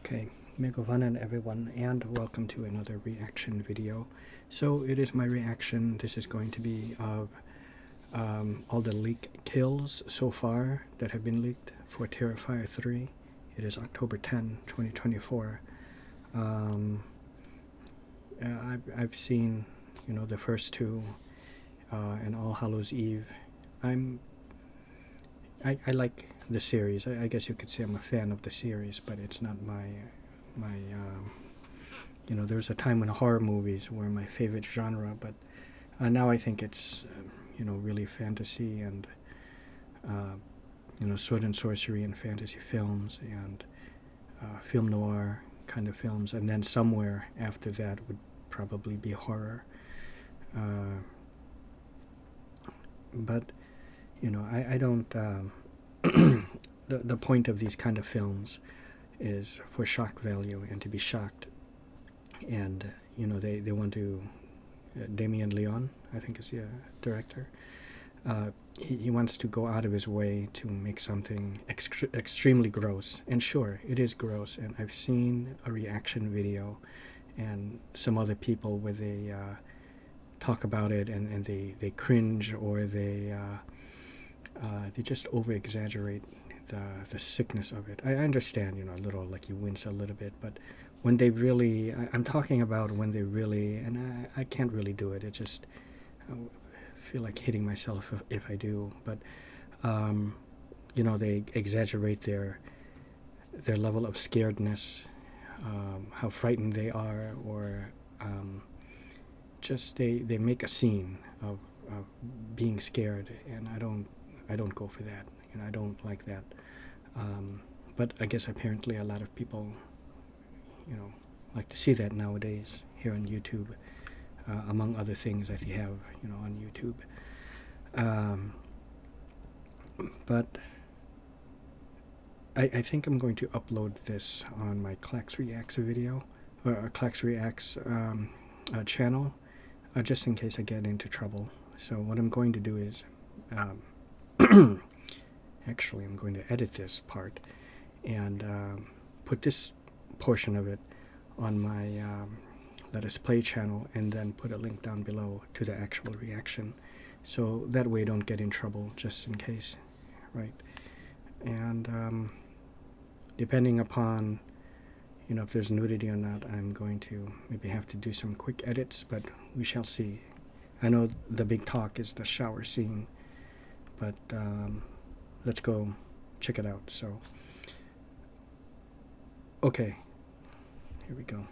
Okay, Megavanan everyone, and welcome to another reaction video. So it is my reaction. This is going to be of all the leak kills so far that have been leaked for Terrifier 3. It is October 10, 2024. I've seen, the first two and All Hallows Eve. I like the series. I guess you could say I'm a fan of the series, but it's not my there's a time when horror movies were my favorite genre, but now I think it's really fantasy and sword and sorcery and fantasy films and film noir kind of films, and then somewhere after that would probably be horror. But I don't. The point of these kind of films is for shock value and to be shocked. And they want to. Damien Leon, I think, is the director. He wants to go out of his way to make something extremely gross. And sure, it is gross. And I've seen a reaction video and some other people where they talk about it and they cringe, or they just over-exaggerate the sickness of it. I understand, a little, like you wince a little bit, but when they really, I'm talking about when they really, and I can't really do it. It just, I feel like hitting myself if I do, but, they exaggerate their level of scaredness, how frightened they are, or just they make a scene of being scared, and I don't go for that. I don't like that. But I guess apparently a lot of people, like to see that nowadays here on YouTube, among other things that you have, on YouTube. But I think I'm going to upload this on my Clax Reacts video, or Clax Reacts channel, just in case I get into trouble. So what I'm going to do is, actually, I'm going to edit this part and put this portion of it on my Let Us Play channel, and then put a link down below to the actual reaction. So that way I don't get in trouble, just in case, right? And depending upon, if there's nudity or not, I'm going to maybe have to do some quick edits, but we shall see. I know the big talk is the shower scene, but let's go check it out. So, okay, here we go.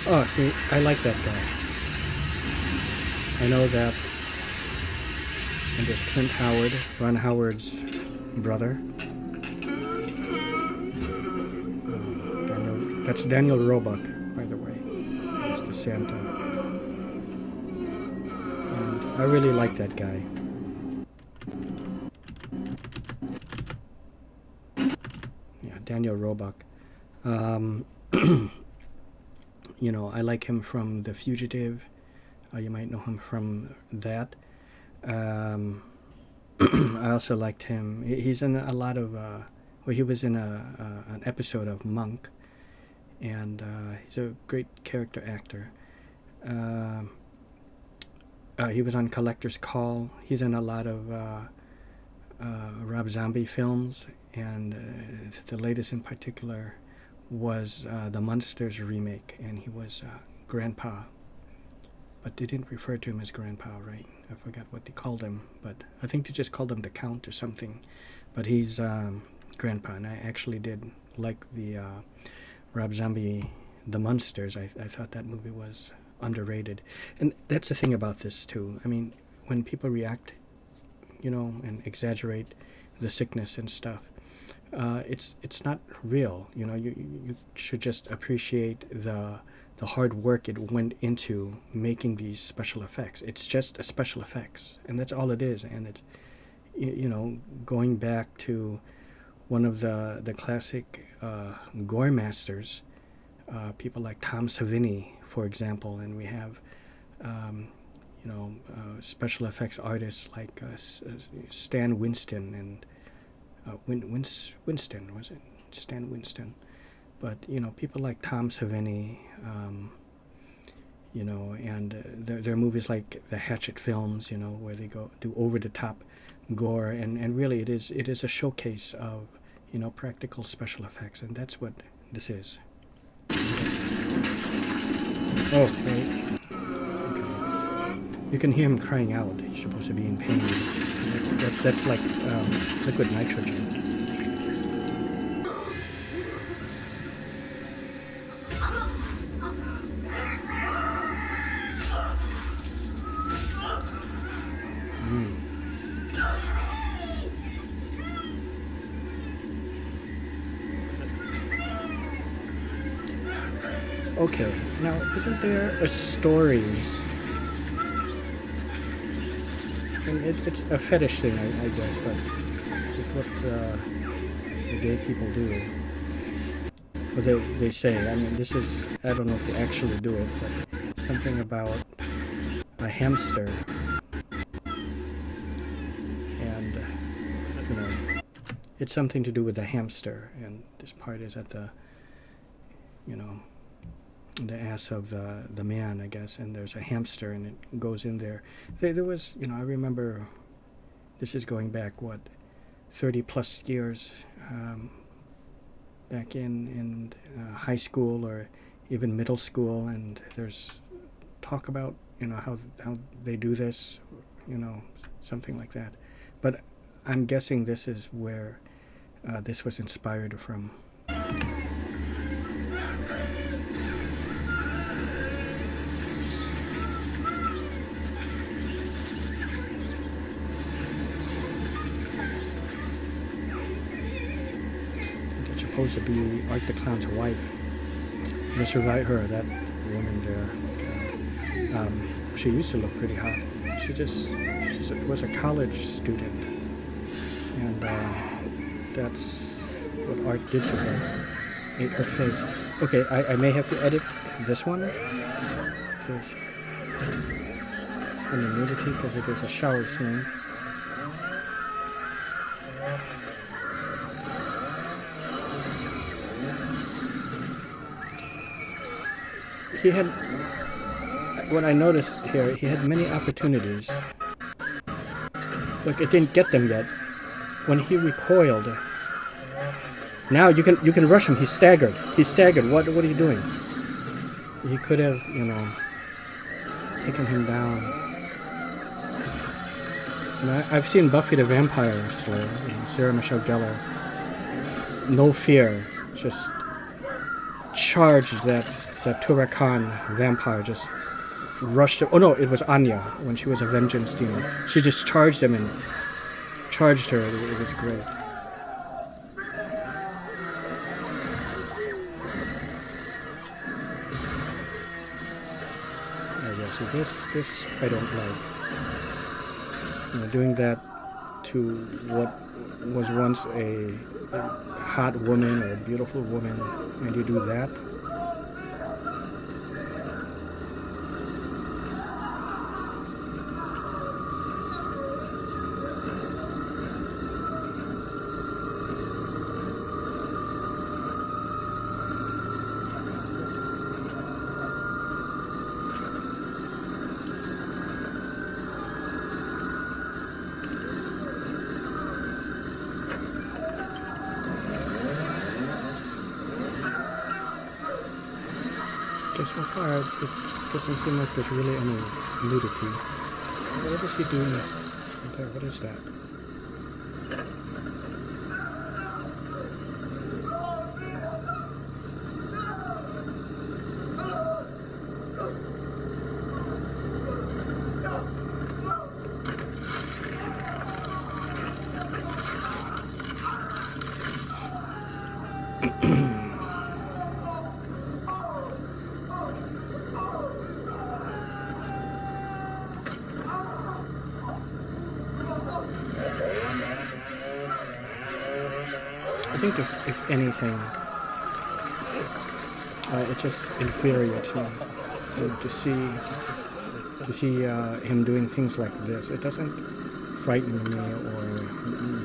Oh, see, I like that guy. I know that. And there's Clint Howard, Ron Howard's brother. That's Daniel Roebuck, by the way. He's the Santa. And I really like that guy. Yeah, Daniel Roebuck. I like him from The Fugitive. You might know him from that. I also liked him. He's in a lot of, he was in an episode of Monk, and he's a great character actor. He was on Collector's Call. He's in a lot of Rob Zombie films, and the latest in particular was the Munsters remake, and he was Grandpa. But they didn't refer to him as Grandpa, right? I forgot what they called him, but I think they just called him the Count or something. But he's Grandpa, and I actually did like the Rob Zombie, The Munsters. I thought that movie was underrated. And that's the thing about this, too. I mean, when people react, and exaggerate the sickness and stuff, it's not real. You should just appreciate the hard work it went into making these special effects. It's just a special effects, and that's all it is. And it's, going back to one of the classic gore masters, people like Tom Savini, for example, and we have, special effects artists like Stan Winston and Winston, was it? Stan Winston. But, people like Tom Savini, and there are movies like the Hatchet films, where they do over-the-top gore, and really it is a showcase of, practical special effects, and that's what this is. Oh, right. Okay. You can hear him crying out. He's supposed to be in pain. That's like liquid nitrogen. Okay, now isn't there a story? And it's a fetish thing, I guess, but it's what the gay people do. Or they say. I mean, this is, I don't know if they actually do it, but something about a hamster. And, it's something to do with the hamster. And this part is at the, the ass of the man, I guess, and there's a hamster, and it goes in there. There was, I remember, this is going back, 30 plus years, back in high school or even middle school, and there's talk about, how they do this, something like that. But I'm guessing this is where this was inspired from. Supposed to be Art the Clown's wife. Mr. Her, that woman there. She used to look pretty hot. She was a college student, and that's what Art did to her. Ate her face. Okay, I may have to edit this one because in the nudity, because it is a shower scene. He had, what I noticed here, he had many opportunities. Look, it didn't get them yet. When he recoiled, now you can rush him. He's staggered. What are you doing? He could have, taken him down. I've seen Buffy the Vampire Slayer, Sarah Michelle Gellar. No fear, just charged that Turakan vampire, just rushed him. Oh no, it was Anya when she was a vengeance demon. She just charged him and charged her. It was great. See, this I don't like. Doing that to what was once a hot woman or a beautiful woman, and you do that. So far, it doesn't seem like there's really any nudity. What is he doing there? What is that? I think if anything, it just infuriates me to see to see him doing things like this. It doesn't frighten me or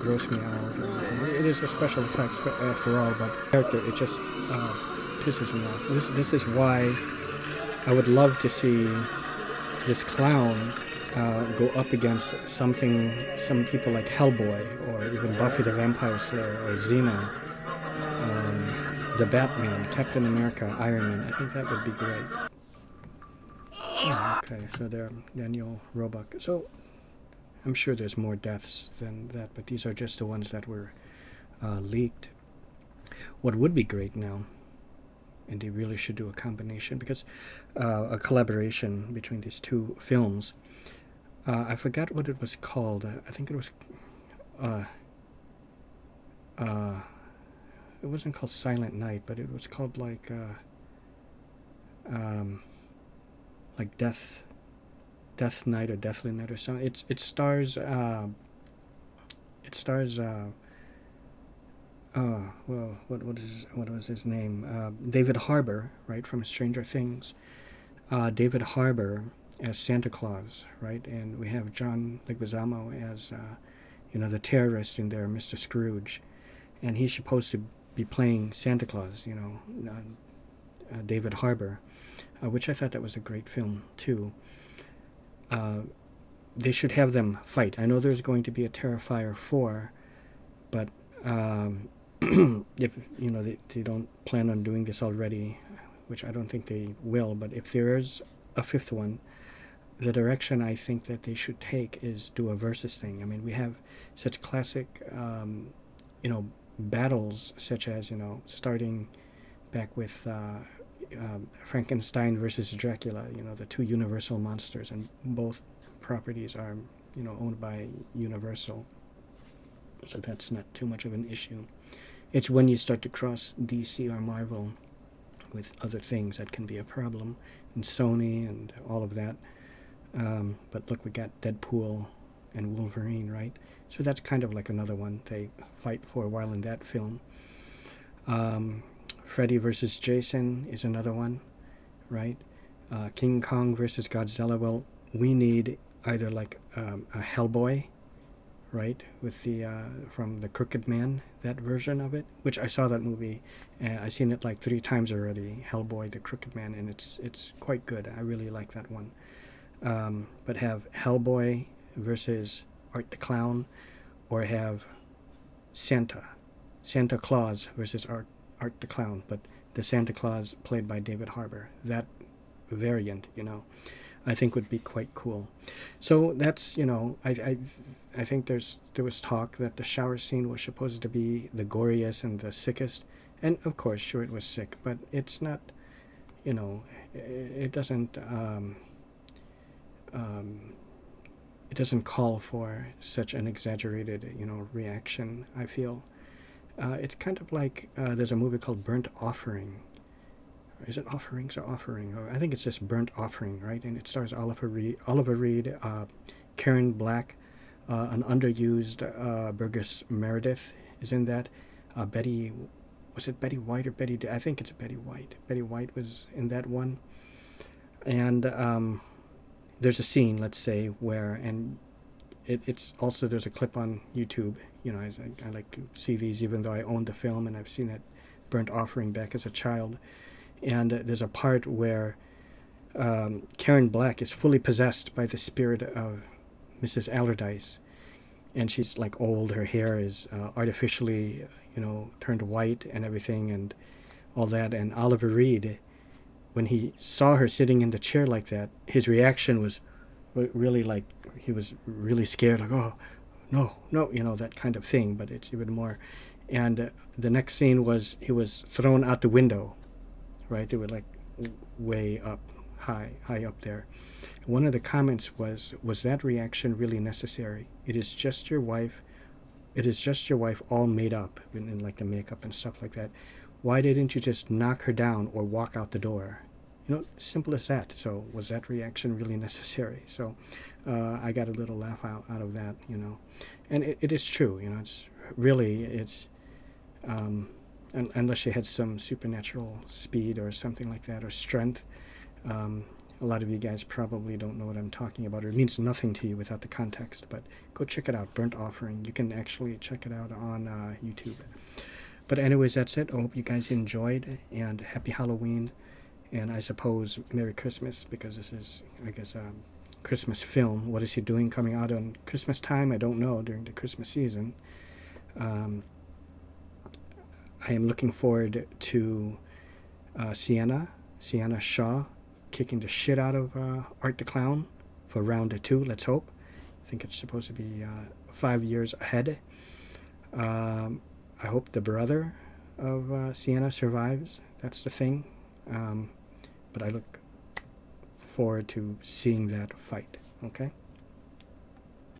gross me out. It is a special effects after all, but character, it just pisses me off. This is why I would love to see this clown go up against some people like Hellboy, or even Buffy the Vampire Slayer, or Xena, the Batman, Captain America, Iron Man. I think that would be great. Oh, okay, so there, Daniel Roebuck. So I'm sure there's more deaths than that, but these are just the ones that were leaked. What would be great now, and they really should do a combination, because a collaboration between these two films. I forgot what it was called. I think it was. It wasn't called Silent Night, but it was called like Death Night or Deathly Night or something. It stars. Well, what was his name? David Harbour, right, from Stranger Things. David Harbour as Santa Claus, right, and we have John Leguizamo as the terrorist in there, Mr. Scrooge, and he's supposed to be playing Santa Claus, David Harbour, which I thought that was a great film too. They should have them fight. I know there's going to be a Terrifier 4, but if they don't plan on doing this already, which I don't think they will, but if there is a fifth one, the direction I think that they should take is do a versus thing. I mean, we have such classic, battles, such as, starting back with Frankenstein versus Dracula, the two Universal monsters, and both properties are, owned by Universal. So that's not too much of an issue. It's when you start to cross DC or Marvel with other things that can be a problem, and Sony and all of that. But look, we got Deadpool and Wolverine, right? So that's kind of like another one they fight for a while in that film. Freddy versus Jason is another one, right? King Kong versus Godzilla. Well, we need either like a Hellboy, right, with the from the Crooked Man, that version of it, which I saw that movie. I've seen it like 3 times already, Hellboy, the Crooked Man, and it's quite good. I really like that one. But have Hellboy versus Art the Clown, or have Santa Claus versus Art the Clown, but the Santa Claus played by David Harbour. That variant, I think would be quite cool. So that's, I think there was talk that the shower scene was supposed to be the goriest and the sickest, and of course, sure, it was sick, but it's not, it doesn't. It doesn't call for such an exaggerated, reaction, I feel. It's kind of like there's a movie called Burnt Offering. Is it Offerings or Offering? Or I think it's just Burnt Offering, right? And it stars Oliver Reed, Karen Black, an underused Burgess Meredith is in that. Was it Betty White or Betty? I think it's Betty White. Betty White was in that one. And there's a scene, let's say, where, and it's also, there's a clip on YouTube. I like to see these, even though I own the film and I've seen it, Burnt Offering, back as a child. And there's a part where Karen Black is fully possessed by the spirit of Mrs. Allardyce, and she's like old. Her hair is artificially, turned white and everything, and all that. And Oliver Reed, when he saw her sitting in the chair like that, his reaction was really like, he was really scared, like, oh, no, that kind of thing, but it's even more. And the next scene was he was thrown out the window, right? They were like way up, high up there. One of the comments was that reaction really necessary? It is just your wife all made up in like the makeup and stuff like that. Why didn't you just knock her down or walk out the door? Simple as that. So was that reaction really necessary? So I got a little laugh out of that, And it is true, it's really, unless she had some supernatural speed or something like that, or strength. A lot of you guys probably don't know what I'm talking about, or it means nothing to you without the context, but go check it out, Burnt Offering. You can actually check it out on YouTube. But anyways, that's it. I hope you guys enjoyed, and happy Halloween, and I suppose Merry Christmas, because this is, I guess, a Christmas film. What is he doing coming out on Christmas time? I don't know, during the Christmas season. I am looking forward to Sienna Shaw kicking the shit out of Art the Clown for round 2, let's hope. I think it's supposed to be 5 years ahead. I hope the brother of Sienna survives. That's the thing. But I look forward to seeing that fight. Okay?